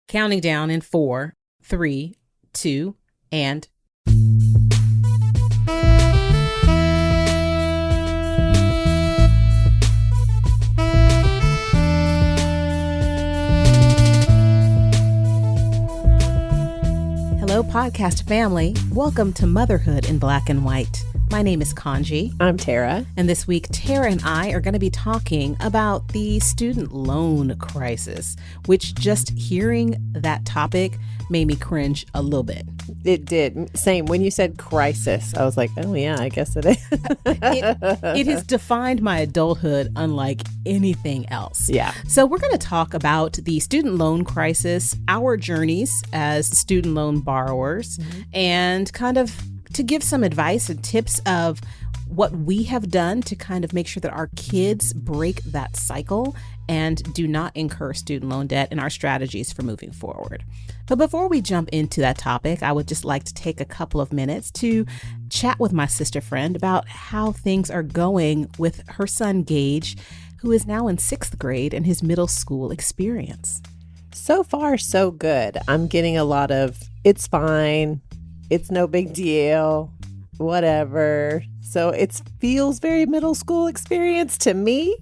Counting down in 4, 3, 2, and... Hello, podcast family. Welcome to Motherhood in Black and White. My name is Kaanji. I'm Tara. And this week, Tara and I are going to be talking about the student loan crisis, which just hearing that topic made me cringe a little bit. It did. Same. When you said crisis, I was like, oh, yeah, I guess it is. It has defined my adulthood unlike anything else. Yeah. So we're going to talk about the student loan crisis, our journeys as student loan borrowers, and kind of to give some advice and tips of what we have done to kind of make sure that our kids break that cycle and do not incur student loan debt, and our strategies for moving forward. But before we jump into that topic, I would just like to take a couple of minutes to chat with my sister friend about how things are going with her son, Gage, who is now in 6th grade and his middle school experience. So far, so good. I'm getting a lot of, it's fine. It's no big deal, whatever. So it feels very middle school experience to me.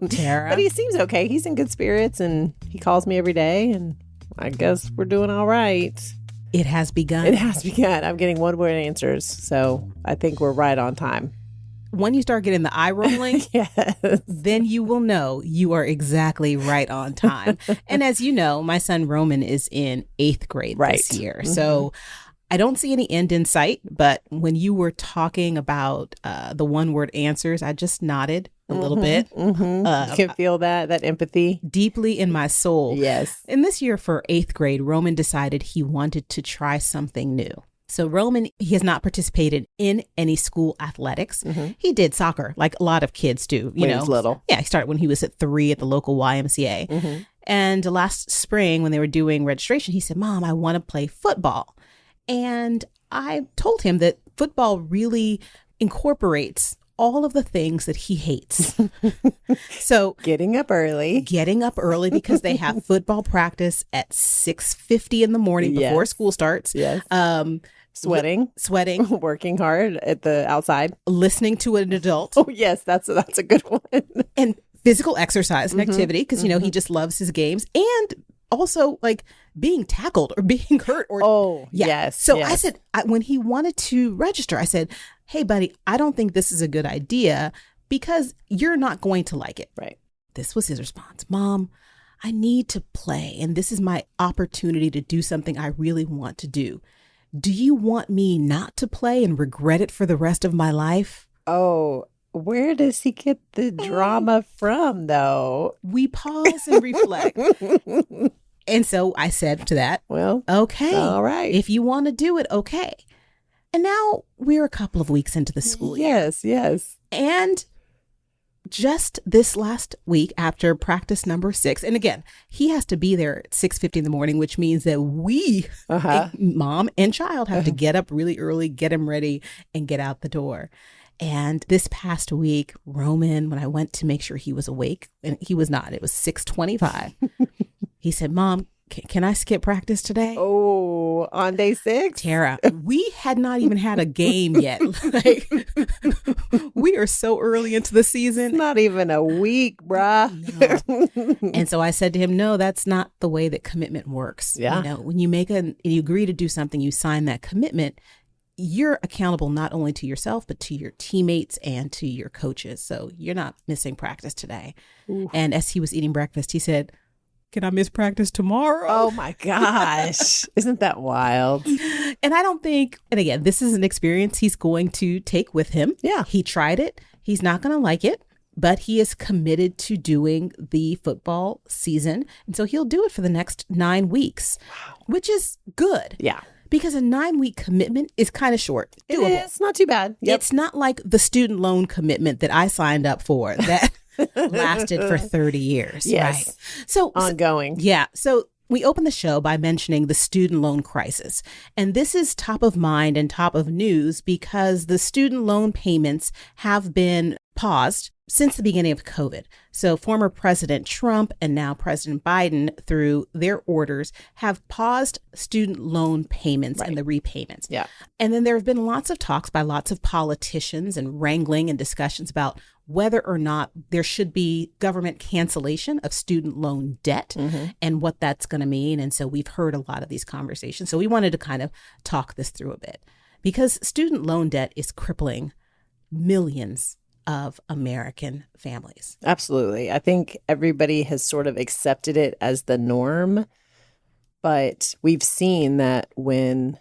Tara. But he seems okay. He's in good spirits and he calls me every day and I guess we're doing all right. It has begun. It has begun. I'm getting one-word answers. So I think we're right on time. When you start getting the eye rolling, yes, then you will know you are exactly right on time. And as you know, my son Roman is in 8th grade this year. So I don't see any end in sight, but when you were talking about the one-word answers, I just nodded a little bit. You can feel that empathy. Deeply in my soul. Yes. And this year for 8th grade, Roman decided he wanted to try something new. So Roman, he has not participated in any school athletics. He did soccer like a lot of kids do. When he was little. Yeah, he started when he was at 3 at the local YMCA. And last spring when they were doing registration, he said, "Mom, I want to play football." And I told him that football really incorporates all of the things that he hates. So getting up early because they have football practice at 6:50 in the morning before school starts. Yes. Sweating, working hard at the outside, listening to an adult. Oh yes, that's a good one. And physical exercise and activity because, you know, he just loves his games, and also like being tackled or being hurt or yes. So I said, when he wanted to register, I said, "Hey buddy, I don't think this is a good idea because you're not going to like it." Right. This was his response. "Mom, I need to play and this is my opportunity to do something I really want to do. Do you want me not to play and regret it for the rest of my life?" Oh, where does he get the drama from though? We pause and reflect. And so I said to that, well, okay, all right. If you want to do it, okay. And now we're a couple of weeks into the school year. Yes. And just this last week after practice number 6, and again, he has to be there at 6:50 in the morning, which means that we, mom and child, have to get up really early, get him ready, and get out the door. And this past week, Roman, when I went to make sure he was awake, and he was not, it was 6:25. He said, "Mom, can I skip practice today?" Oh, on day 6? Tara, we had not even had a game yet. Like, we are so early into the season. It's not even a week, bruh. No. And so I said to him, "No, that's not the way that commitment works." Yeah. You know, when you you agree to do something, you sign that commitment, you're accountable not only to yourself, but to your teammates and to your coaches. So you're not missing practice today. Ooh. And as he was eating breakfast, he said, "Can I miss practice tomorrow?" Oh my gosh. Isn't that wild? And I don't think, and again, this is an experience he's going to take with him. Yeah. He tried it. He's not going to like it, but he is committed to doing the football season. And so he'll do it for the next 9 weeks, which is good. Yeah. Because a 9-week commitment is kind of short. Doable. It is. Not too bad. Yep. It's not like the student loan commitment that I signed up for that lasted for 30 years. Yes. Right? So ongoing. Yeah. So we open the show by mentioning the student loan crisis. And this is top of mind and top of news because the student loan payments have been paused since the beginning of COVID. So former President Trump and now President Biden, through their orders, have paused student loan payments and the repayments. Yeah. And then there have been lots of talks by lots of politicians and wrangling and discussions about whether or not there should be government cancellation of student loan debt and what that's going to mean. And so we've heard a lot of these conversations. So we wanted to kind of talk this through a bit, because student loan debt is crippling millions of American families. Absolutely. I think everybody has sort of accepted it as the norm, but we've seen that when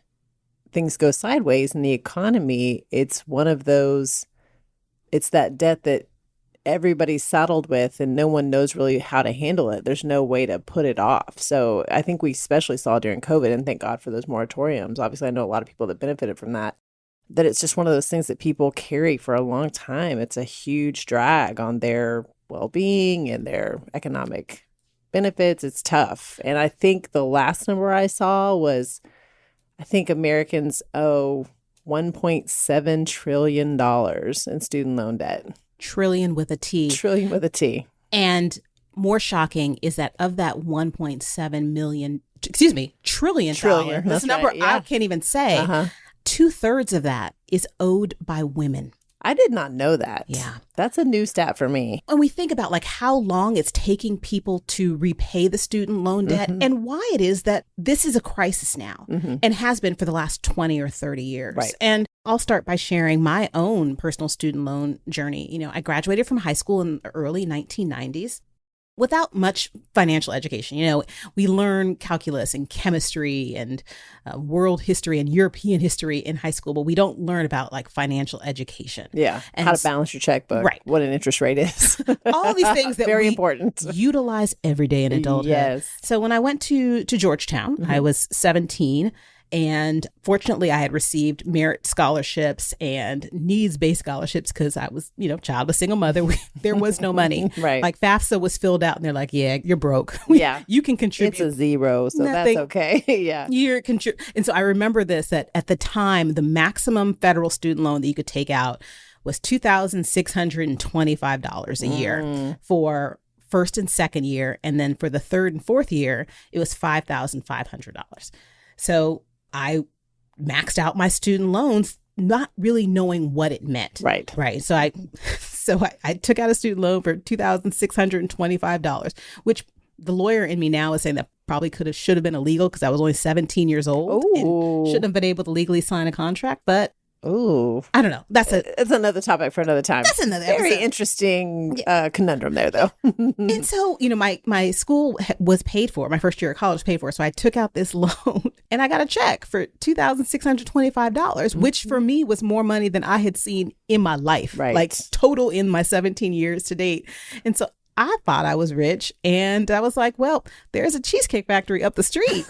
things go sideways in the economy, it's one of those, it's that debt that everybody's saddled with and no one knows really how to handle it. There's no way to put it off. So I think we especially saw during COVID, and thank God for those moratoriums. Obviously, I know a lot of people that benefited from that it's just one of those things that people carry for a long time. It's a huge drag on their well-being and their economic benefits. It's tough. And I think the last number I saw was, I think Americans owe $1.7 trillion in student loan debt. Trillion with a T. Trillion with a T. And more shocking is that of that 1.7 trillion dollar, this number right, yeah. I can't even say, 2/3 of that is owed by women. I did not know that. Yeah. That's a new stat for me. When we think about like how long it's taking people to repay the student loan debt and why it is that this is a crisis now and has been for the last 20 or 30 years. Right. And I'll start by sharing my own personal student loan journey. You know, I graduated from high school in the early 1990s. Without much financial education. You know, we learn calculus and chemistry and world history and European history in high school, but we don't learn about like financial education. Yeah. And how to balance your checkbook. Right. What an interest rate is. All these things that very we important. Utilize every day in adulthood. Yes. So when I went to Georgetown, I was 17. And fortunately, I had received merit scholarships and needs-based scholarships because I was, you know, child of a single mother. There was no money. Right. Like FAFSA was filled out and they're like, yeah, you're broke. Yeah. You can contribute. It's a zero, so nothing. That's okay. Yeah. You're And so I remember this, that at the time, the maximum federal student loan that you could take out was $2,625 a year for first and second year. And then for the third and fourth year, it was $5,500. So I maxed out my student loans, not really knowing what it meant. Right. Right. So I took out a student loan for $2,625, which the lawyer in me now is saying that probably should have been illegal because I was only 17 years old and shouldn't have been able to legally sign a contract. But I don't know. It's another topic for another time. That's another very interesting conundrum there, though. And so, you know, my school was paid for. My first year of college was paid for. So I took out this loan and I got a check for $2,625, which for me was more money than I had seen in my life, like total in my 17 years to date. And so I thought I was rich, and I was like, well, there's a cheesecake factory up the street.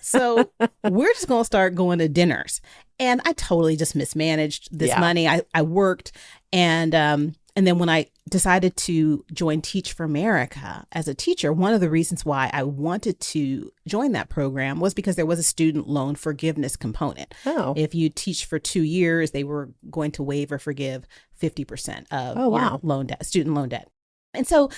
So we're just going to start going to dinners. And I totally just mismanaged this money. I worked. And then when I decided to join Teach for America as a teacher, one of the reasons why I wanted to join that program was because there was a student loan forgiveness component. Oh. If you teach for 2 years, they were going to waive or forgive 50% of student loan debt. And so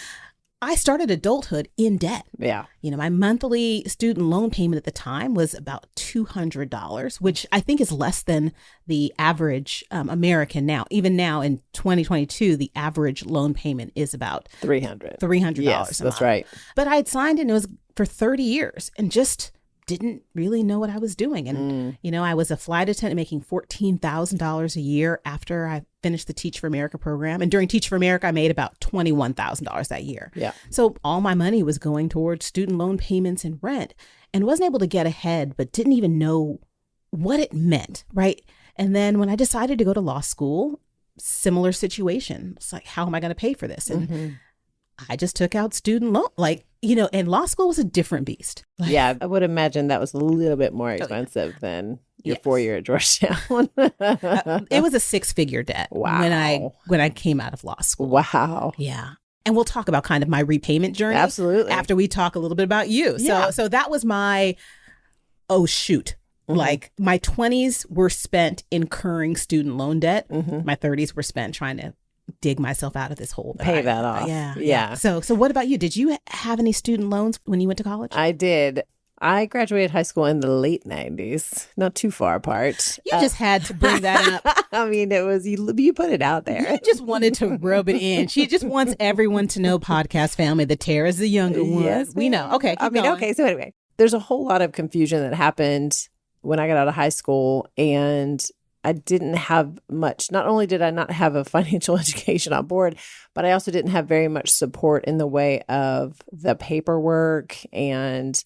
I started adulthood in debt. Yeah. You know, my monthly student loan payment at the time was about $200, which I think is less than the average American now. Even now in 2022, the average loan payment is about $300. Yes, that's right. But I had signed and it was for 30 years and just didn't really know what I was doing. And, you know, I was a flight attendant making $14,000 a year after I finished the Teach for America program. And during Teach for America, I made about $21,000 that year. Yeah. So all my money was going towards student loan payments and rent, and wasn't able to get ahead, but didn't even know what it meant. Right. And then when I decided to go to law school, similar situation. It's like, how am I going to pay for this? And I just took out student loan, and law school was a different beast. Yeah, I would imagine that was a little bit more expensive than your 4-year at Georgetown. It was a 6-figure debt when I came out of law school. Wow. Yeah. And we'll talk about kind of my repayment journey. Absolutely. After we talk a little bit about you. So that was my, oh, shoot. Like my 20s were spent incurring student loan debt. My 30s were spent trying to dig myself out of this hole. Pay that off. Yeah. So what about you? Did you have any student loans when you went to college? I did. I graduated high school in the late 90s, not too far apart. You just had to bring that up. I mean, it was, you put it out there. You just wanted to rub it in. She just wants everyone to know, podcast family, that Tara's the younger one. Yes, we know. Okay. Okay. So anyway, there's a whole lot of confusion that happened when I got out of high school, and I didn't have much. Not only did I not have a financial education on board, but I also didn't have very much support in the way of the paperwork and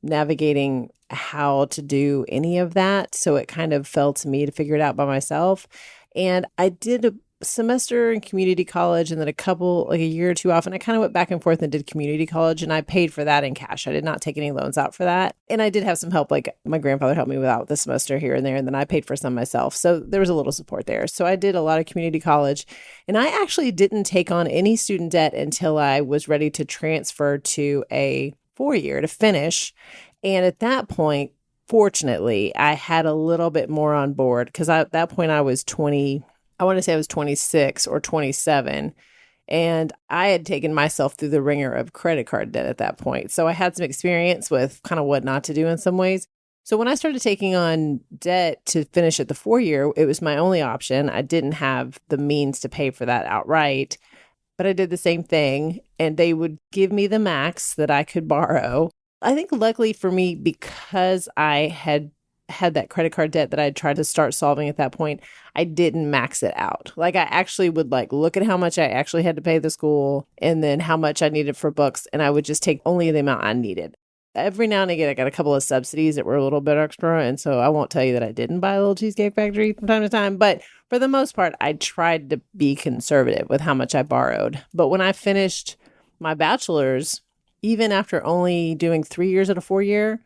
navigating how to do any of that. So it kind of fell to me to figure it out by myself. And I did a semester in community college and then a year or two off. And I kind of went back and forth and did community college, and I paid for that in cash. I did not take any loans out for that. And I did have some help. Like my grandfather helped me out the semester here and there. And then I paid for some myself. So there was a little support there. So I did a lot of community college, and I actually didn't take on any student debt until I was ready to transfer to a 4-year to finish. And at that point, fortunately, I had a little bit more on board, because at that point I was 20, I want to say I was 26 or 27. And I had taken myself through the ringer of credit card debt at that point. So I had some experience with kind of what not to do in some ways. So when I started taking on debt to finish at the 4-year, it was my only option. I didn't have the means to pay for that outright. But I did the same thing, and they would give me the max that I could borrow. I think luckily for me, because I had that credit card debt that I tried to start solving at that point, I didn't max it out. Like I actually would look at how much I actually had to pay the school and then how much I needed for books. And I would just take only the amount I needed. Every now and again, I got a couple of subsidies that were a little bit extra. And so I won't tell you that I didn't buy a little Cheesecake Factory from time to time. But for the most part, I tried to be conservative with how much I borrowed. But when I finished my bachelor's, even after only doing 3 years at a 4-year,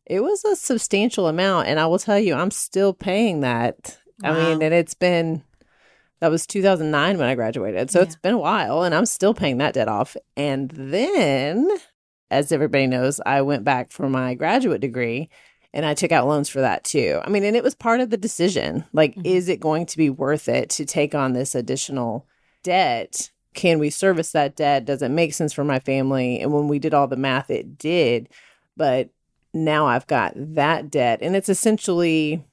it was a substantial amount. And I will tell you, I'm still paying that. Wow. I mean, and that was 2009 when I graduated. So It's been a while, and I'm still paying that debt off. And then, as everybody knows, I went back for my graduate degree, and I took out loans for that too. I mean, and it was part of the decision. Is it going to be worth it to take on this additional debt? Can we service that debt? Does it make sense for my family? And when we did all the math, it did. But now I've got that debt, and it's essentially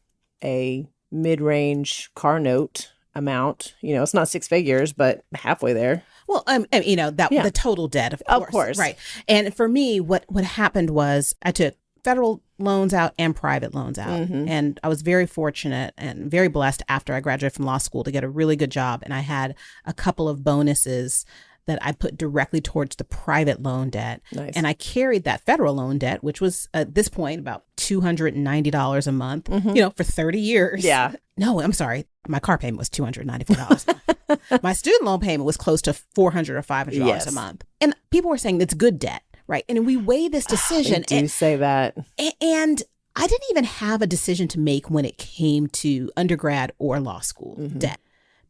a mid-range car note amount. It's not 6 figures, but halfway there. Well, the total debt, of course. Right. And for me, what happened was I took federal loans out and private loans out. Mm-hmm. And I was very fortunate and very blessed after I graduated from law school to get a really good job. And I had a couple of bonuses that I put directly towards the private loan debt. Nice. And I carried that federal loan debt, which was at this point about $290 a month, mm-hmm. For 30 years. Yeah. No, I'm sorry. My car payment was $294. My student loan payment was close to $400 or $500 a month. And people were saying it's good debt, right? And we weigh this decision. I do say that. And I didn't even have a decision to make when it came to undergrad or law school mm-hmm. debt.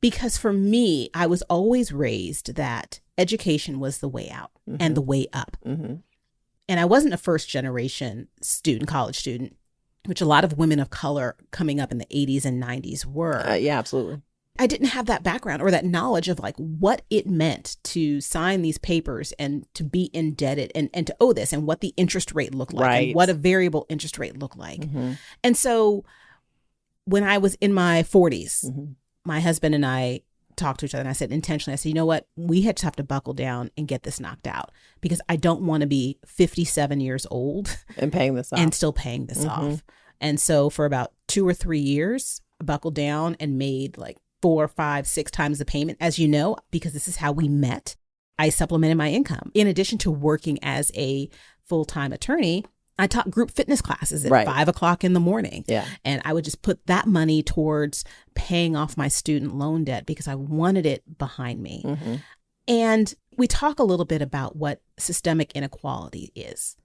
Because for me, I was always raised that education was the way out mm-hmm. and the way up. Mm-hmm. And I wasn't a first generation college student, which a lot of women of color coming up in the 80s and 90s were. Yeah, absolutely. I didn't have that background or that knowledge of what it meant to sign these papers and to be indebted and to owe this and what the interest rate looked like and what a variable interest rate looked like. Mm-hmm. And so when I was in my 40s, mm-hmm. my husband and I talked to each other, and I said intentionally, I said, you know what, we just have to buckle down and get this knocked out, because I don't want to be 57 years old and paying this off and still paying this mm-hmm. off. And so for about 2 or 3 years, I buckled down and made 4, 5, 6 times the payment. As you know, because this is how we met, I supplemented my income. In addition to working as a full-time attorney, I taught group fitness classes at 5 o'clock in the morning. Yeah. And I would just put that money towards paying off my student loan debt because I wanted it behind me. Mm-hmm. And we talk a little bit about what systemic inequality is.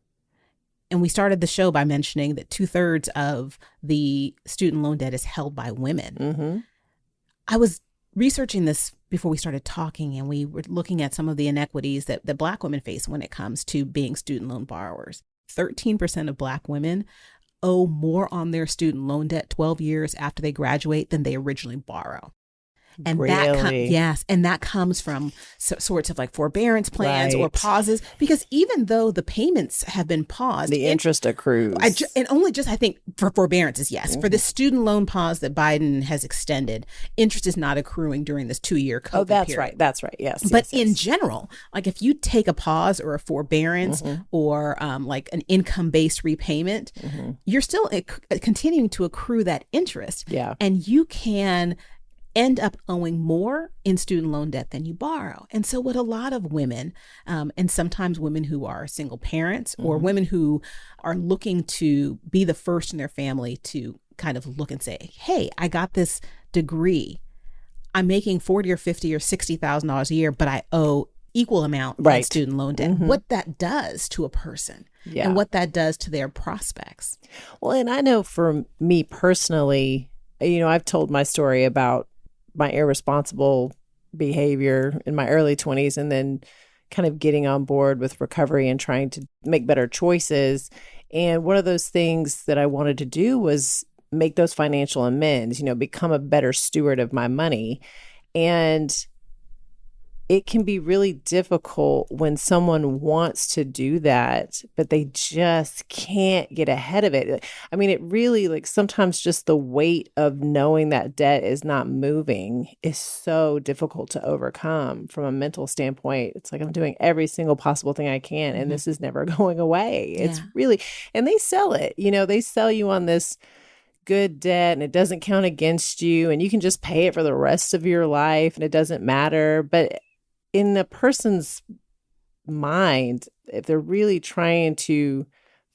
And we started the show by mentioning that 2/3 of the student loan debt is held by women. Mm-hmm. I was researching this before we started talking, and we were looking at some of the inequities that Black women face when it comes to being student loan borrowers. 13% of Black women owe more on their student loan debt 12 years after they graduate than they originally borrow. And Really? yes, and that comes from sorts of like forbearance plans or Right. pauses, because even though the payments have been paused, The interest accrues. and only just, I think, for forbearances, yes. For the student loan pause that Biden has extended, interest is not accruing during this 2-year COVID Oh, that's period. right. That's right. Yes. But yes, in yes. general, like if you take a pause or a forbearance or like an income-based repayment, you're still continuing to accrue that interest. Yeah. And you can end up owing more in student loan debt than you borrow. And so what a lot of women, and sometimes women who are single parents or women who are looking to be the first in their family to kind of look and say, hey, I got this degree. I'm making $40,000 or $50,000 or $60,000 a year, but I owe equal amount in student loan debt. What that does to a person and what that does to their prospects. Well, and I know for me personally, I've told my story about my irresponsible behavior in my early 20s and then kind of getting on board with recovery and trying to make better choices. And one of those things that I wanted to do was make those financial amends, become a better steward of my money. And it can be really difficult when someone wants to do that, but they just can't get ahead of it. I mean, it really, like, sometimes just the weight of knowing that debt is not moving is so difficult to overcome from a mental standpoint. It's like I'm doing every single possible thing I can, and this is never going away. It's really, and they sell it, they sell you on this good debt and it doesn't count against you and you can just pay it for the rest of your life and it doesn't matter. But in the person's mind, if they're really trying to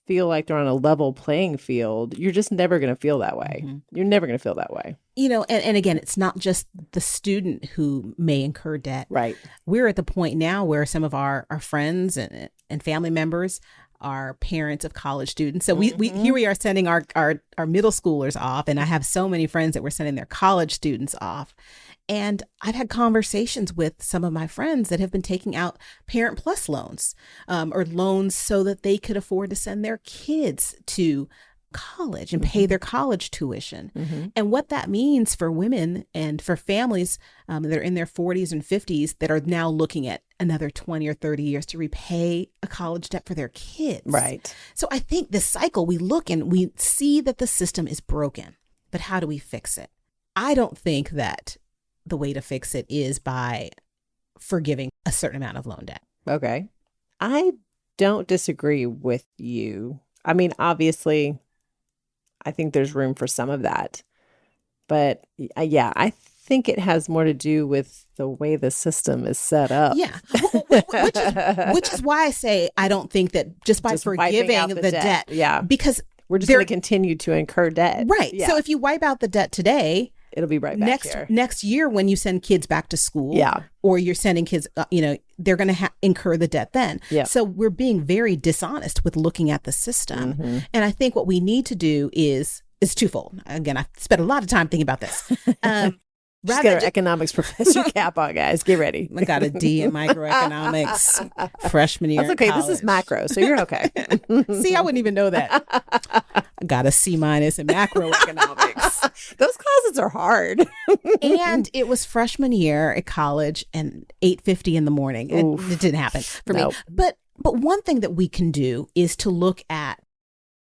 feel like they're on a level playing field, you're just never going to feel that way. You're never going to feel that way. And again, it's not just the student who may incur debt. Right. We're at the point now where some of our friends and family members are parents of college students. So we here we are sending our middle schoolers off. And I have so many friends that we're sending their college students off. And I've had conversations with some of my friends that have been taking out Parent Plus loans or loans so that they could afford to send their kids to college and pay their college tuition. And what that means for women and for families that are in their 40s and 50s that are now looking at another 20 or 30 years to repay a college debt for their kids. Right. So I think this cycle, we look and we see that the system is broken, but how do we fix it? I don't think that the way to fix it is by forgiving a certain amount of loan debt. Okay. I don't disagree with you. I mean, obviously, I think there's room for some of that. But I think it has more to do with the way the system is set up. Yeah. Which is why I say I don't think that just by forgiving the debt. Yeah. Because we're just going to continue to incur debt. Right. Yeah. So if you wipe out the debt today, it'll be right back here. Next year when you send kids back to school, or you're sending kids, they're going to incur the debt then. Yeah. So we're being very dishonest with looking at the system. And I think what we need to do is twofold. Again, I spent a lot of time thinking about this. Just get our economics professor cap on, guys. Get ready. I got a D in microeconomics freshman year. That's okay. College. This is macro, so you're okay. See, I wouldn't even know that. I got a C- in macroeconomics. Those classes are hard. And it was freshman year at college and 8:50 in the morning. It didn't happen for me. But one thing that we can do is to look at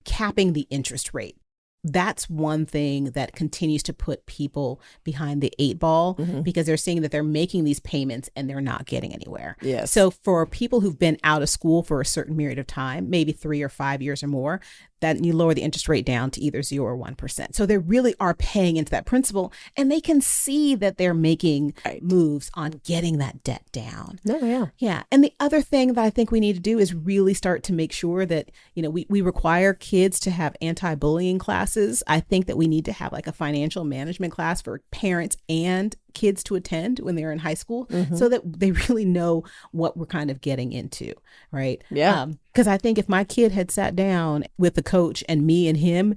capping the interest rate. That's one thing that continues to put people behind the 8 ball because they're seeing that they're making these payments and they're not getting anywhere. Yes. So for people who've been out of school for a certain period of time, maybe 3 or 5 years or more, that you lower the interest rate down to either 0 or 1%. So they really are paying into that principal and they can see that they're making moves on getting that debt down. Yeah. And the other thing that I think we need to do is really start to make sure that, we require kids to have anti-bullying classes. I think that we need to have like a financial management class for parents and kids to attend when they're in high school so that they really know what we're kind of getting into, right? Yeah. Because I think if my kid had sat down with the coach and me and him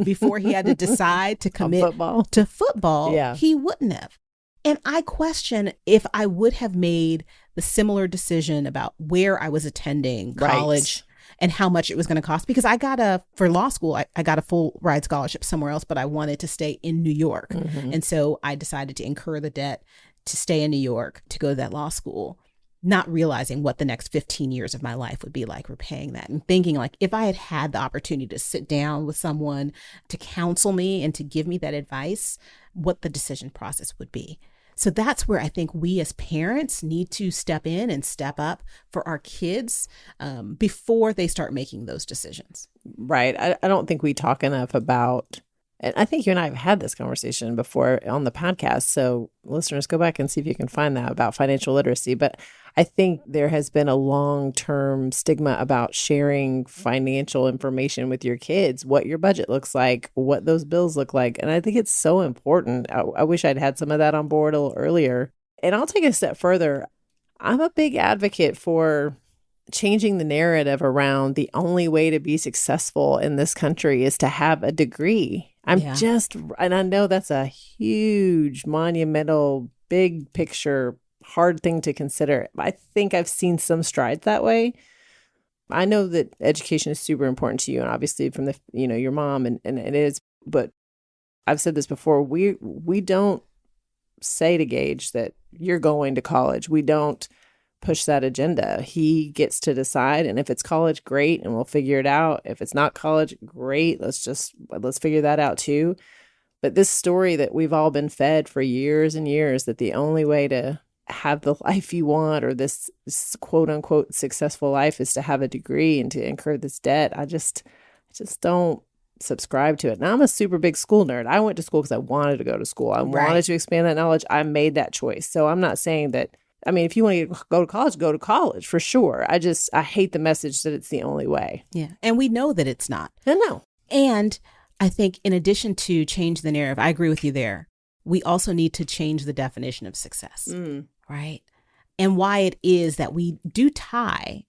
before he had to decide to commit to football, he wouldn't have. And I question if I would have made the similar decision about where I was attending college and how much it was going to cost, because for law school, I got a full ride scholarship somewhere else, but I wanted to stay in New York. And so I decided to incur the debt to stay in New York to go to that law school, not realizing what the next 15 years of my life would be like repaying that, and thinking like, if I had had the opportunity to sit down with someone to counsel me and to give me that advice, what the decision process would be. So that's where I think we as parents need to step in and step up for our kids before they start making those decisions. Right. I don't think we talk enough about, and I think you and I have had this conversation before on the podcast. So listeners, go back and see if you can find that about financial literacy. But I think there has been a long-term stigma about sharing financial information with your kids, what your budget looks like, what those bills look like. And I think it's so important. I wish I'd had some of that on board a little earlier. And I'll take a step further. I'm a big advocate for changing the narrative around the only way to be successful in this country is to have a degree. And I know that's a huge, monumental, big picture, hard thing to consider. I think I've seen some strides that way. I know that education is super important to you, and obviously from the, your mom, and it is, but I've said this before, we don't say to Gage that you're going to college. We don't push that agenda. He gets to decide, and if it's college, great, and we'll figure it out. If it's not college, great. Let's figure that out too. But this story that we've all been fed for years and years, that the only way to have the life you want, or this quote unquote successful life, is to have a degree and to incur this debt. I just don't subscribe to it. Now, I'm a super big school nerd. I went to school because I wanted to go to school. I wanted to expand that knowledge. I made that choice. So I'm not saying that, if you want to go to college for sure. I hate the message that it's the only way. Yeah. And we know that it's not. I know. And I think in addition to change the narrative, I agree with you there. We also need to change the definition of success, right? And why it is that we do tie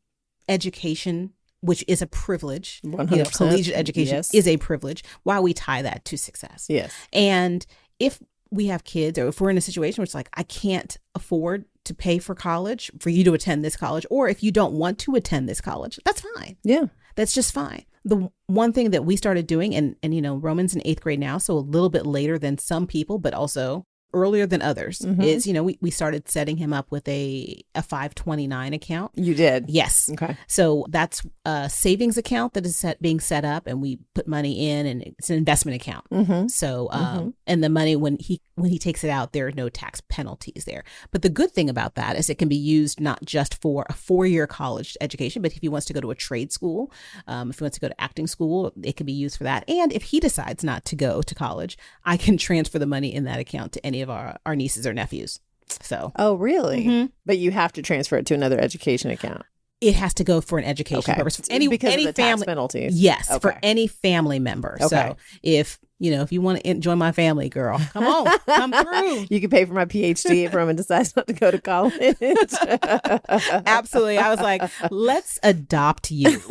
education, which is a privilege, 100%. Collegiate education is a privilege, why we tie that to success. Yes. And if we have kids, or if we're in a situation where it's like, I can't afford to pay for college, for you to attend this college, or if you don't want to attend this college, that's fine. Yeah. That's just fine. The one thing that we started doing, and Roman's in 8th grade now, so a little bit later than some people, but also earlier than others, is, we started setting him up with a 529 account. You did? Yes. Okay. So that's a savings account that is being set up, and we put money in, and it's an investment account. So, and the money, when he takes it out, there are no tax penalties there. But the good thing about that is it can be used not just for a 4-year college education, but if he wants to go to a trade school, if he wants to go to acting school, it can be used for that. And if he decides not to go to college, I can transfer the money in that account to any of our nieces or nephews. So. Oh, really? But you have to transfer it to another education account. It has to go for an education purpose. Because of the family, tax penalties. Yes, for any family member. Okay. So if you want to join my family, girl, come on, come through. You can pay for my PhD if Roman decides not to go to college. Absolutely. I was like, let's adopt you.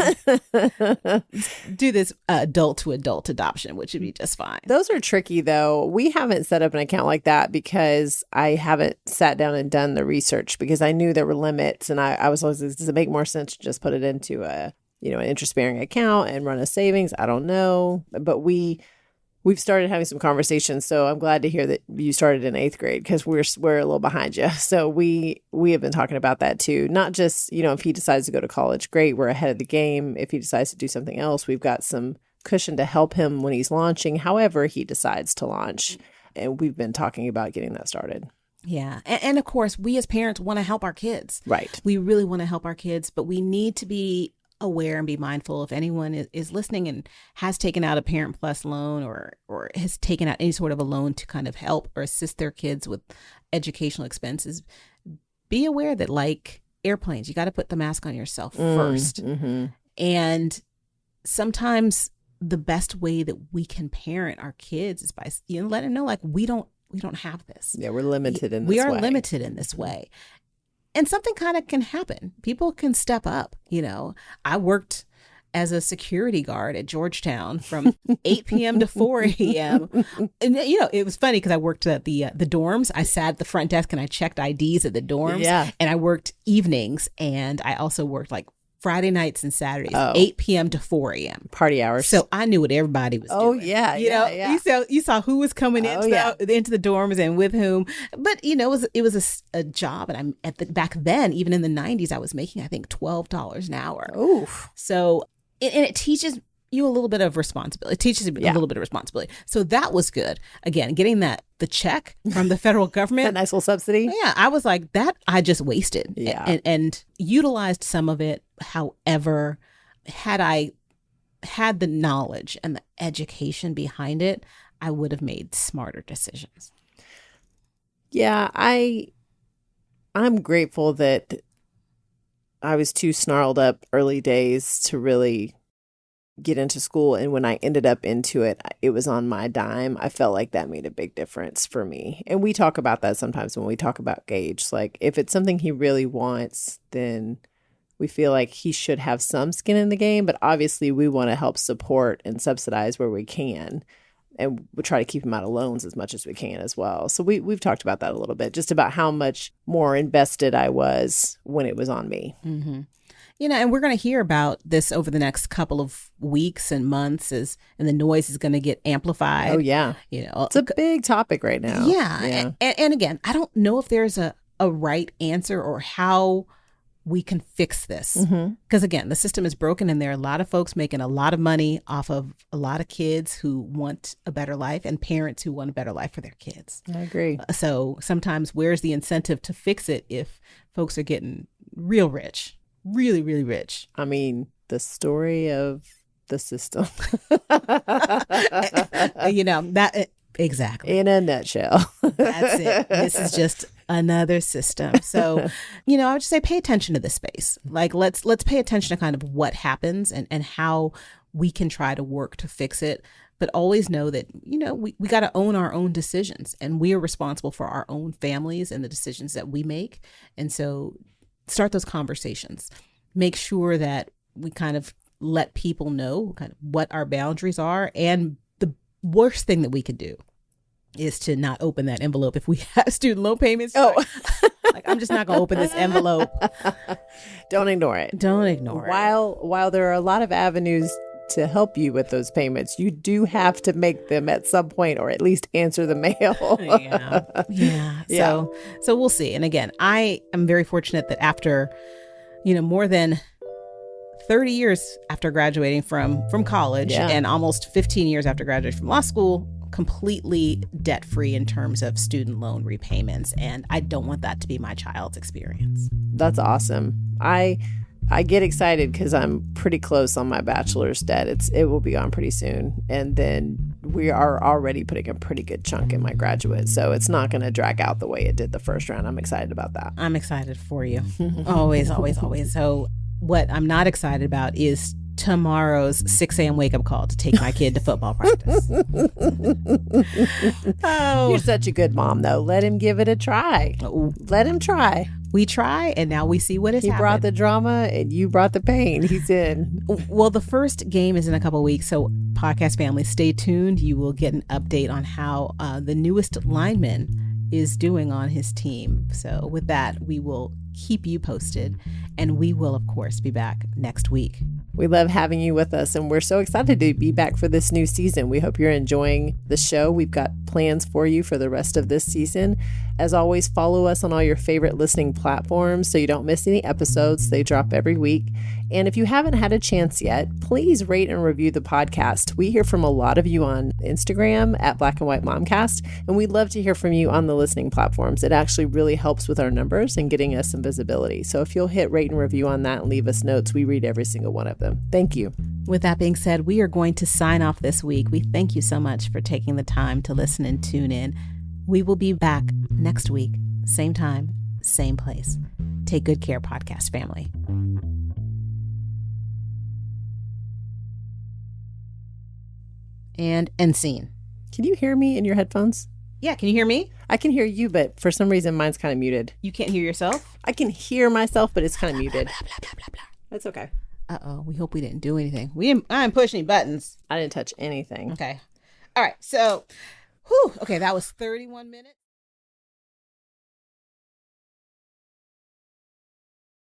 Do this adult to adult adoption, which would be just fine. Those are tricky, though. We haven't set up an account like that because I haven't sat down and done the research, because I knew there were limits, and I was always, does it make more sense to just put it into an interest-bearing account and run a savings? I don't know. But we've started having some conversations, so I'm glad to hear that you started in 8th grade, because we're a little behind you. So we have been talking about that too. Not just, if he decides to go to college, great, we're ahead of the game. If he decides to do something else, we've got some cushion to help him when he's launching, however he decides to launch. And we've been talking about getting that started. Yeah. And of course, we as parents want to help our kids. Right. We really want to help our kids, but we need to be aware and be mindful. If anyone is listening and has taken out a Parent Plus loan or has taken out any sort of a loan to kind of help or assist their kids with educational expenses, be aware that, like airplanes, you got to put the mask on yourself first. And sometimes the best way that we can parent our kids is by letting them know, like, we don't have this. Yeah, we're limited in this way. We are limited in this way. And something kind of can happen. People can step up. I worked as a security guard at Georgetown from 8 p.m. to 4 a.m. And, it was funny because I worked at the dorms. I sat at the front desk and I checked IDs at the dorms. Yeah. And I worked evenings, and I also worked like Friday nights and Saturdays, Oh. 8 p.m. to 4 a.m. Party hours. So I knew what everybody was Oh, doing. yeah, You yeah, know, yeah. you saw who was coming Oh, into, yeah. into the dorms and with whom. But, you know, it was a job. And back then, even in the 90s, I was making, I think, $12 an hour. Oof. So, and it teaches you a little bit of responsibility. It teaches you a little bit of responsibility. So that was good. Again, getting the check from the federal government. A nice little subsidy. Yeah, I was like, that I just wasted. Yeah. And utilized some of it. However, had I had the knowledge and the education behind it, I would have made smarter decisions. Yeah, I'm grateful that I was too snarled up early days to really get into school. And when I ended up into it, it was on my dime. I felt like that made a big difference for me. And we talk about that sometimes when we talk about Gage. Like, if it's something he really wants, then we feel like he should have some skin in the game. But obviously, we want to help support and subsidize where we can. And we try to keep him out of loans as much as we can as well. So we've talked about that a little bit, just about how much more invested I was when it was on me. Mm-hmm. You know, and we're going to hear about this over the next couple of weeks and months, and the noise is going to get amplified. Oh, yeah. You know, It's a big topic right now. Yeah. And again, I don't know if there's a right answer or how we can fix this. Because again, the system is broken and there are a lot of folks making a lot of money off of a lot of kids who want a better life and parents who want a better life for their kids. I agree. So sometimes where's the incentive to fix it if folks are getting real rich? Really, really rich. I mean, the story of the system. You know, that exactly. In a nutshell. That's it. This is just another system. So, you know, I would just say pay attention to this space. Like, let's pay attention to kind of what happens and how we can try to work to fix it. But always know that, you know, we got to own our own decisions, and we are responsible for our own families and the decisions that we make. And so start those conversations. Make sure that we kind of let people know kind of what our boundaries are. And the worst thing that we could do is to not open that envelope if we have student loan payments. Oh, like, I'm just not going to open this envelope. Don't ignore it. Don't ignore it. While there are a lot of avenues to help you with those payments, you do have to make them at some point, or at least answer the mail. Yeah. So we'll see. And again, I am very fortunate that after, you know, more than 30 years after graduating from college and almost 15 years after graduating from law school, completely debt free in terms of student loan repayments. And I don't want that to be my child's experience. That's awesome. I get excited because I'm pretty close on my bachelor's debt. It will be gone pretty soon. And then we are already putting a pretty good chunk in my graduate. So it's not going to drag out the way it did the first round. I'm excited about that. I'm excited for you. Always, always, always. So what I'm not excited about is tomorrow's 6 a.m. wake up call to take my kid to football practice. You're such a good mom, though. Let him give it a try. Let him try. We try, and now we see what has happened. He brought the drama, and you brought the pain. He's in. Well, the first game is in a couple of weeks, so podcast family, stay tuned. You will get an update on how the newest lineman is doing on his team. So with that, we will keep you posted, and we will, of course, be back next week. We love having you with us, and we're so excited to be back for this new season. We hope you're enjoying the show. We've got plans for you for the rest of this season. As always, follow us on all your favorite listening platforms so you don't miss any episodes. They drop every week. And if you haven't had a chance yet, please rate and review the podcast. We hear from a lot of you on Instagram at Black and White Momcast, and we'd love to hear from you on the listening platforms. It actually really helps with our numbers and getting us some visibility. So if you'll hit rate and review on that and leave us notes, we read every single one of them. Thank you. With that being said, we are going to sign off this week. We thank you so much for taking the time to listen and tune in. We will be back next week, same time, same place. Take good care, podcast family. And end scene. Can you hear me in your headphones? Yeah, can you hear me? I can hear you, but for some reason mine's kind of muted. You can't hear yourself? I can hear myself, but it's kind of muted. Blah, blah, blah, blah. That's okay. Uh-oh, we hope we didn't do anything. I didn't push any buttons. I didn't touch anything. Okay. All right, so, okay, that was 31 minutes.